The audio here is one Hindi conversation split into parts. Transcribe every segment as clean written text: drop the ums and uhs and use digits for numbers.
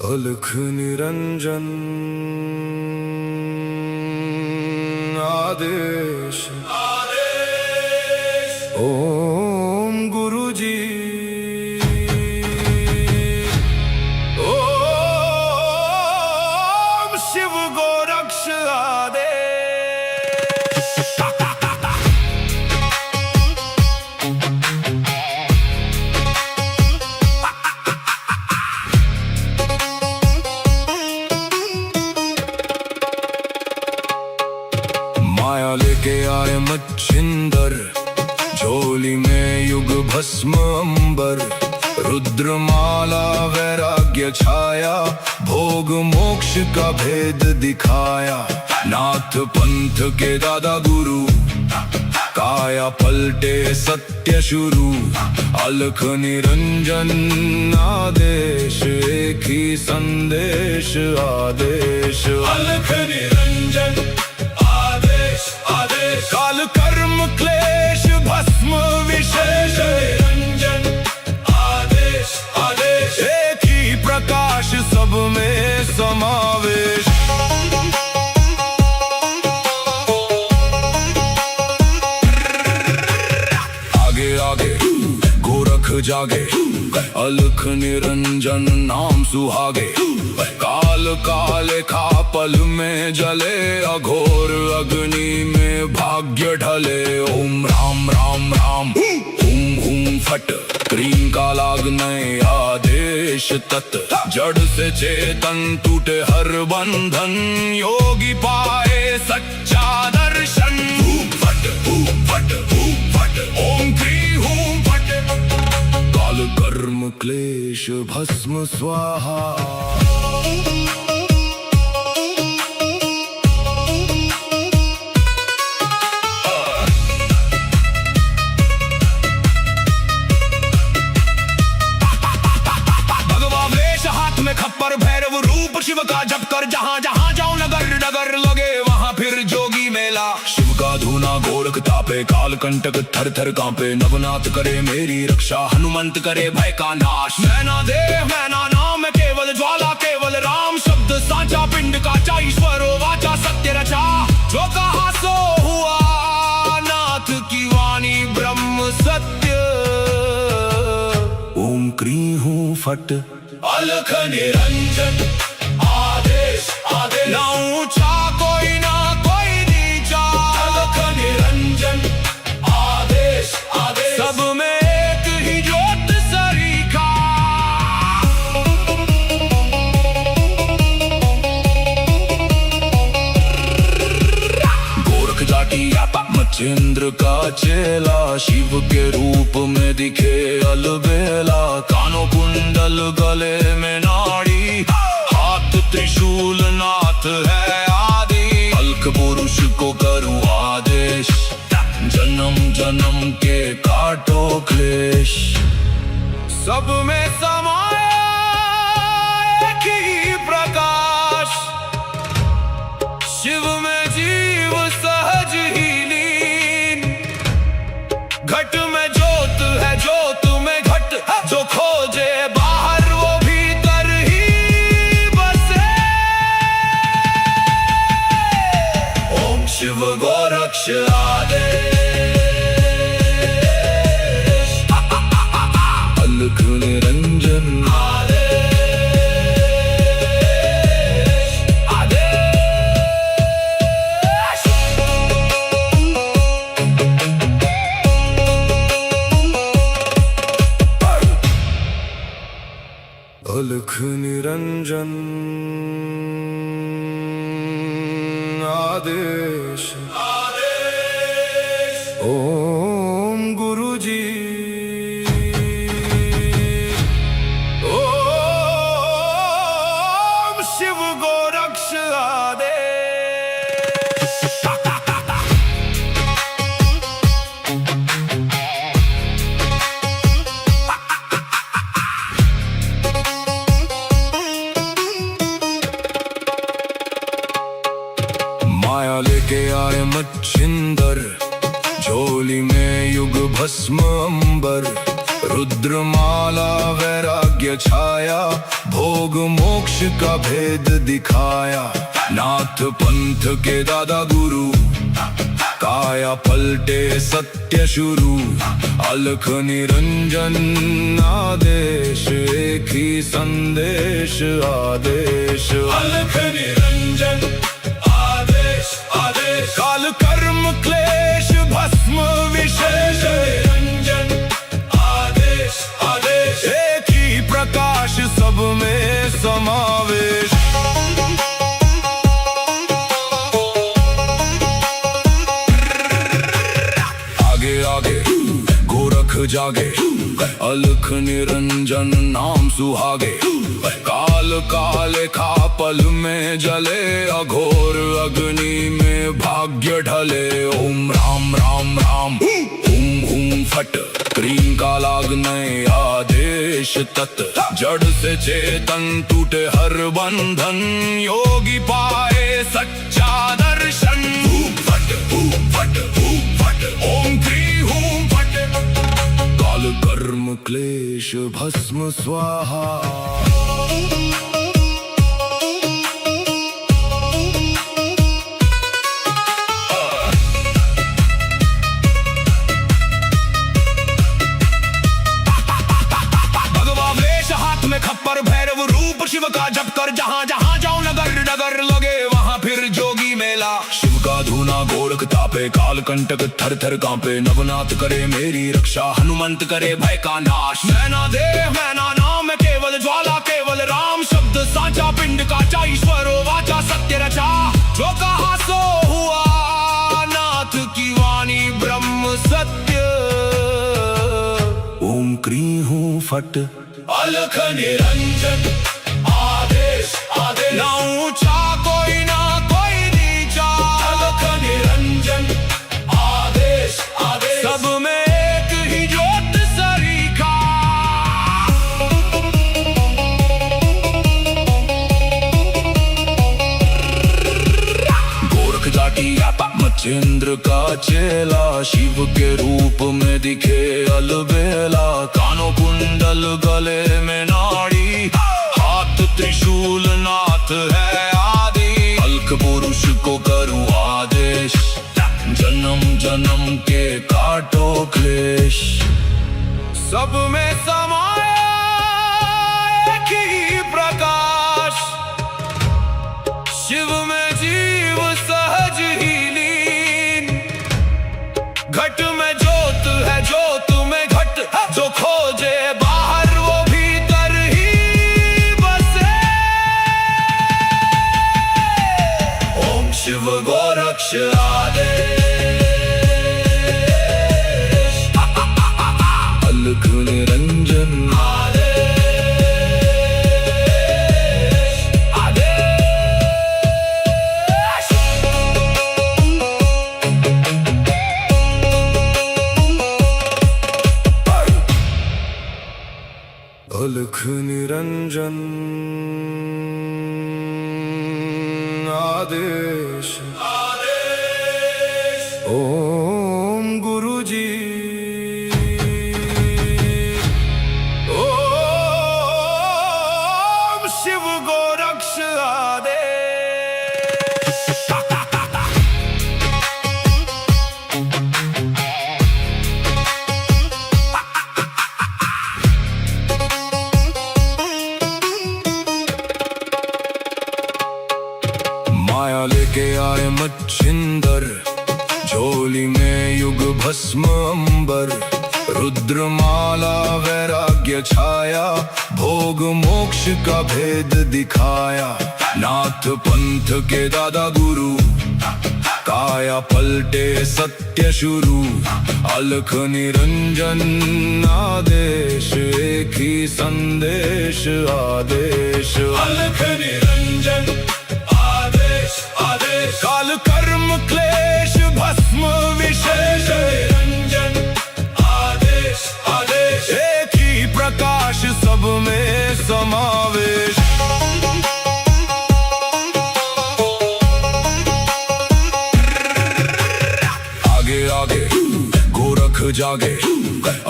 अलख निरंजन आदेश ओम गुरु जी ओम शिव गोरक्ष आदेश। माया लेके आए मच्छिंदर, झोली में युग भस्म अंबर। रुद्रमाला वैराग्य छाया, भोग मोक्ष का भेद दिखाया। नाथ पंथ के दादा गुरु, काया पलटे सत्य शुरू। अलख निरंजन आदेश, एक ही संदेश आदेश। अलख निरंजन काल कर्म क्लेश भस्म विशेष। निरंजन आदेश आदेश, एक ही प्रकाश सब में समावेश। आगे आगे गोरख जागे, अलख निरंजन नाम सुहागे। काल काले खा पल में जले, अघोर अग्नि में भाग्य ढले। ओम राम राम राम हुम हुम फट, क्रीम का लागने आदेश तत्। जड़ से चेतन टूटे हर बंधन, योगी पाए सच्चा दर्शन। हुम फट ओम क्री हुम फट, काल कर्म क्लेश भस्म स्वाहा। खप्पर भैरव रूप शिव का जप कर, जहाँ जहाँ जाऊं नगर नगर लगे वहाँ फिर जोगी मेला। शिव का धूना गोरख तापे, काल कंटक थर थर कांपे। नवनाथ करे मेरी रक्षा, हनुमंत करे भय का नाश। मैना देह मैना नाम केवल ज्वाला, केवल राम शब्द साचा। पिंड काचा ईश्वरो वाचा, सत्य रचा। जो कहा सो हुआ, नाथ की वाणी ब्रह्म सत्य। ओम क्री हूँ फट, अलख निरंजन आदेश आदेश। ना ऊंचा कोई ना कोई नीचा, अलख निरंजन आदेश आदेश। सब में एक ही ज्योत सरीखा। गोरख जाटी मच्छिंद्र का चेला, शिव के रूप में दिखे अलबेला। कानों कुंडल गले में नाड़ी, हाथ त्रिशूल नाथ है आदि। अलख पुरुष को करूं आदेश, जन्म जन्म के काटो क्लेश। सब में समाया एक ही प्रकाश, शिव में जीव सहज ही लीन। घट में ज्योत है, ज्योत में घट। जो खोजे बाहर वो भीतर ही बसे। ओम शिव गोरक्ष आदेश। अलख निरंजन अलख निरंजन आदेश ओम गुरु जी ओम शिव गोरक्ष आदेश। माया लेके आए मच्छिंदर, झोली में युग भस्म अंबर। रुद्रमाला वैराग्य वैराग्य छाया, भोग मोक्ष का भेद दिखाया। नाथ पंथ के दादा गुरु, काया पलटे सत्य शुरू। अलख निरंजन आदेश, एक ही संदेश आदेश। अलख निरंजन आदेश आदेश, काल कर्म क्लेश भस्म विशेष। निरंजन आदेश आदेश, एक ही प्रकाश सब में समावेश। आगे आगे गोरख जागे, अलख निरंजन नाम सुहागे। काल काले खा पल में जले, अघोर अग्नि में भाग्य ढले। ओम राम राम राम, हुम हुम फट, क्रीम का लागने आदेश तत्। जड़ से चेतन टूटे हर बंधन, योगी पाए सच्चा दर्शन। हुम फट हुम फट हुम फट, ओम क्री हुम फट। काल कर्म क्लेश भस्म स्वाहा। खप्पर भैरव रूप शिव का जप कर, जहाँ जहाँ जाऊं नगर नगर लगे वहाँ फिर जोगी मेला। शिव का धूना गोरख तापे, काल कंटक थर थर कांपे। नवनाथ करे मेरी रक्षा, हनुमंत करे भय का नाश। मैना देह मैना नाम है केवल ज्वाला, केवल राम शब्द साचा। पिंड काचा ईश्वरो वाचा, सत्य रचा जो कहा सो हुआ। नाथ की वाणी ब्रह्म सत्य। ओम क्री हूँ फट, अलख निरंजन आदेश आदेश। ना ऊंचा कोई ना कोई नीचा, अलख निरंजन आदेश आदेश। सब में एक ही ज्योत सरीखा। गोरख जाटी मच्छिंद्र का चेला, शिव के रूप में दिखे अलबेला। कानों कुंडल गले में नाड़ी, हाथ त्रिशूल नाथ है आदि। अलख पुरुष को करूं आदेश, जन्म जन्म के काटो क्लेश। सब में समाया एक ही प्रकाश, शिव में जीव सहज ही लीन। घट में ज्योत है, ज्योत में घट, जो खोजे बाहर वो भीतर ही बसे। ओम शिव गोरक्ष आदेश, अलख निरंजन आदेश आदेश। अलख निरंजन आदेश आदेश। ओम गुरु जी, ओम शिव गोरक्ष आदेश। माया लेके आए मच्छिंदर, झोली में युग भस्म अंबर। रुद्रमाला वैराग्य छाया, भोग मोक्ष का भेद दिखाया। नाथ पंथ के दादा गुरु, काया पलटे सत्य शुरू। अलख निरंजन आदेश, एक ही संदेश आदेश। अलख निरंजन आदेश आदेश, काल कर्म क्लेश भस्म विशेष। निरंजन आदेश आदेश, एक ही प्रकाश सब में समावेश। आगे आगे गोरख जागे,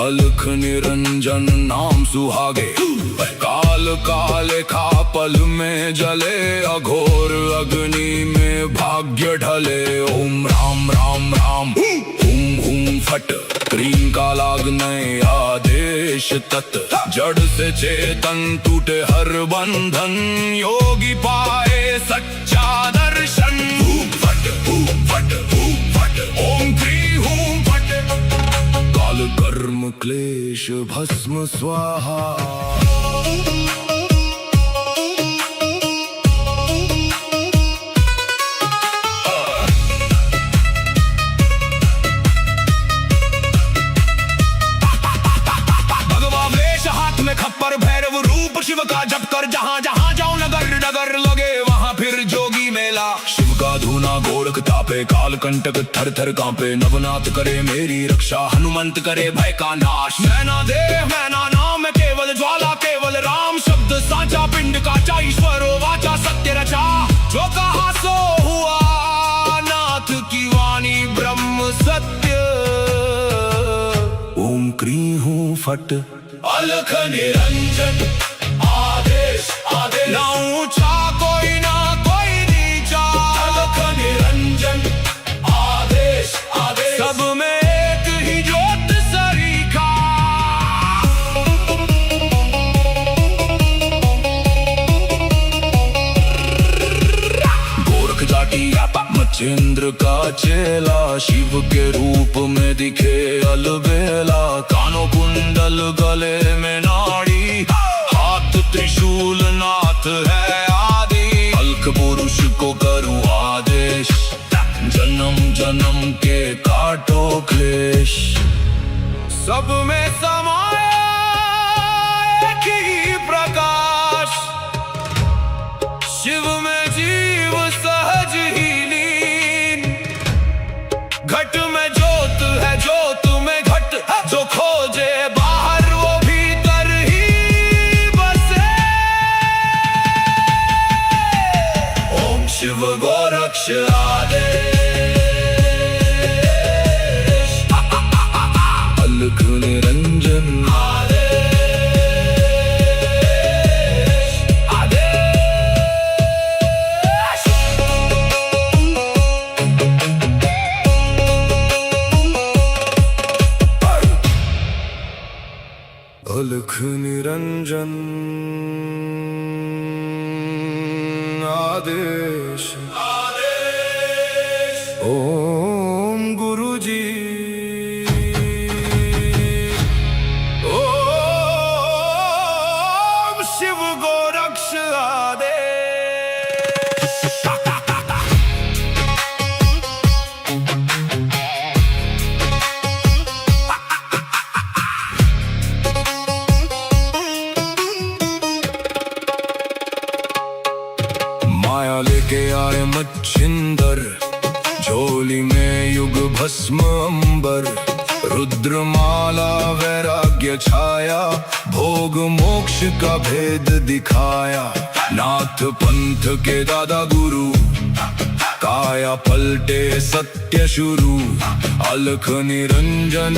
अलख निरंजन नाम सुहागे। काल काले खा पल में जले, अघोर अग्नि में भाग्य ढले। ओम राम राम राम हुम हुम फट, क्रीम का लागने आदेश तत्। जड़ से चेतन टूटे हर बंधन, योगी पाए सच्चा दर्शन। हुम फट हुम फट हुम फट, ओम क्री हुम फट। काल कर्म क्लेश भस्म स्वाहा। खप्पर भैरव रूप शिव का जप कर, जहाँ जहाँ जाऊं नगर नगर लगे वहाँ फिर जोगी मेला। शिव का धूना गोरख तापे, काल कंटक थर थर कांपे। नवनाथ करे मेरी रक्षा, हनुमंत करे भय का नाश। मैना देह मैना नाम केवल ज्वाला, केवल राम शब्द साचा। पिंड काचा ईश्वरो वाचा, सत्य रचा। जो कहा सो हुआ, नाथ की वाणी ब्रह्म सत्य। ओम क्री हूँ फट, अलख निरंजन आदेश आदेश। ना ऊंचा कोई ना कोई नीचा, अलख निरंजन आदेश आदेश। सब में एक ही ज्योत सरीखा। गोरख जाटी मच्छिंद्र का चेला, शिव के रूप में दिखे अलबेला। कानों कुंडल गले में नाड़ी, हाथ त्रिशूल नाथ है आदि। अलख पुरुष को करूं आदेश, जन्म जन्म के काटो क्लेश। सब में समाया एक ही प्रकाश, शिव में जीव सहज ही लीन। घट में ज्योत है ज्योत में घट, जो खोजे बाहर वो भीतर ही बसे। ओम शिव गोरक्ष आदेश। अलख निरंजन आदेश आदेश। अलख निरंजन आदेश आदेश। ओम गुरु जी। ओम शिव गोरक्ष आदेश। माया लेके आए मच्छिंदर, झोली में युग भस्म अंबर। रुद्रमाला वैराग्य छाया, भोग मोक्ष का भेद दिखाया। नाथ पंथ के दादा गुरु, काया पलटे सत्य शुरू। अलख निरंजन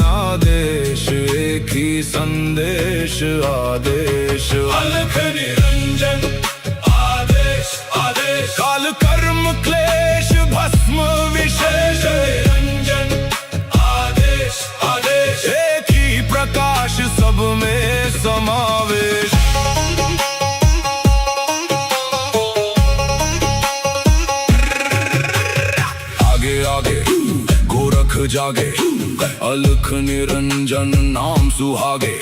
आदेश, एक ही संदेश आदेश। अलख निरंजन आदेश आदेश। काल कर्म क्लेश भस्म विशेष। निरंजन आदेश आदेश। एक ही प्रकाश सब में समावेश। आगे आगे गोरख जागे, अलख निरंजन नाम सुहागे।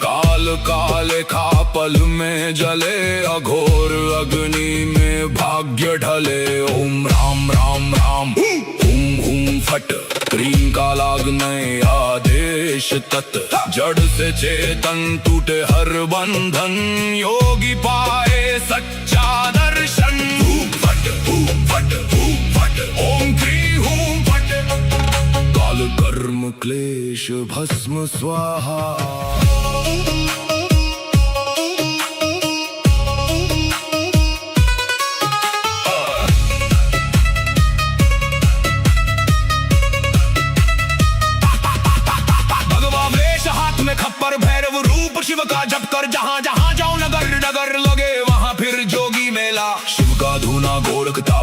काल काले खा पल में जले, अघोर अग्नि में भाग्य ढले। ओम राम राम राम हुम हुम फट, क्रीम का लागने आदेश तत्। जड़ से चेतन टूटे हर बंधन, योगी पाए सच्चा दर्शन। हुम फट हुम फट हुम फट, ओम क्री हुम फट। काल कर्म क्लेश भस्म स्वाहा। भगवा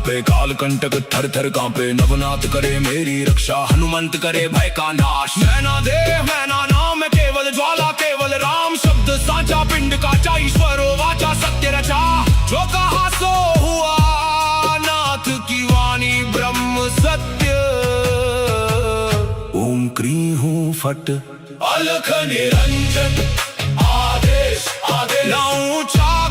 कांपे काल कंटक थर थर कांपे नवनाथ करे मेरी रक्षा हनुमंत करे भय का नाश मैना देह मैना नाम है केवल ज्वाला केवल राम शब्द साचा पिंड काचा ईश्वरो वाचा सत्य रचा जो कहा सो हुआ नाथ की वाणी ब्रह्म सत्य ओम क्री हूँ फट अलख निरंजन आदेश आदेश ना ऊंचा